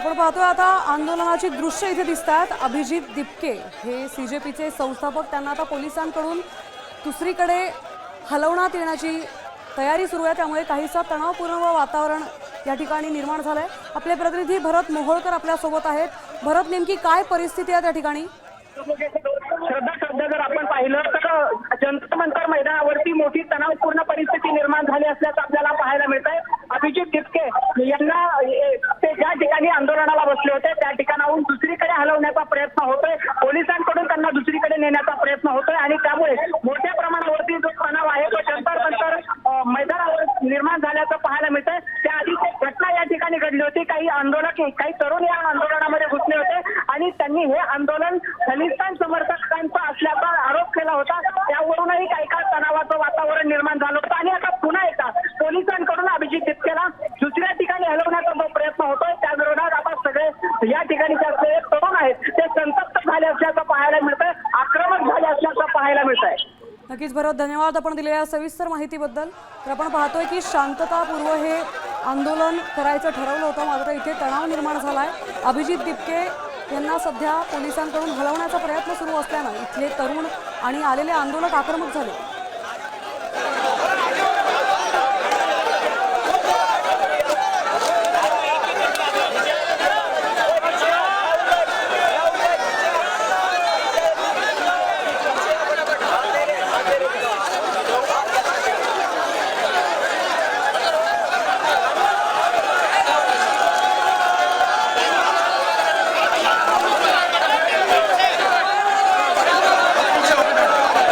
आपण पाहतोय आता आंदोलनाची दृश्य इथे दिसतात। अभिजित दिपके हे सीजेपीचे संस्थापक, त्यांना आता पोलिसांकडून दुसरीकडे हलवण्यात येण्याची तयारी सुरू आहे। त्यामुळे काहीसा तणावपूर्ण वातावरण या ठिकाणी निर्माण झालंय। आपले प्रतिनिधी भरत मोहोळकर आपल्या सोबत आहेत। भरत, नेमकी काय परिस्थिती आहे त्या ठिकाणी? श्रद्धा, जर आपण पाहिलं तर जंतर मंतर मैदानावरती मोठी तणावपूर्ण परिस्थिती निर्माण झाली असल्याचं आपल्याला पाहायला मिळत आहे। अभिजित दिपके यांना ते ज्या ठिकाणी आंदोलनाला बसले होते त्या ठिकाणाहून दुसरीकडे हलवण्याचा प्रयत्न होतोय। पोलिसांकडून त्यांना दुसरीकडे नेण्याचा प्रयत्न होतोय आणि त्यामुळे मोठ्या प्रमाणावरती जो तणाव आहे तो जंतर मंतर मैदानावर निर्माण झाल्याचं पाहायला मिळत आहे। त्याआधी घटना या ठिकाणी घडली होती। काही आंदोलक, काही तरुण या आंदोलनामध्ये घुसले होते आणि त्यांनी हे आंदोलन खलिस्तान समर्थकांचा असल्याचा आरोप केला होता। त्यावरूनही काही काळ तणावाचं वातावरण निर्माण झालं होतं आणि आता पुन्हा एकदा पोलिसांकडून अभिजित दिपकेला दुसऱ्या ठिकाणी हलवण्याचा जो प्रयत्न होतोय त्या विरोधात आता सगळे या ठिकाणी जे तरुण आहेत ते संतप्त झाले असल्याचं पाहायला मिळतंय, आक्रमक झाले असल्याचं पाहायला मिळतंय। नक्कीच भरत, धन्यवाद आपण दिलेल्या सविस्तर माहितीबद्दल। तर आपण पाहतोय की शांततापूर्व हे आंदोलन करायचं ठरवलं होतं, मात्र इथे तणाव निर्माण झालाय। अभिजित दिपके यांना सध्या पोलिसांकडून हलवण्याचा प्रयत्न सुरू असल्यानं इथले तरुण आणि आलेले आंदोलक आक्रमक झाले।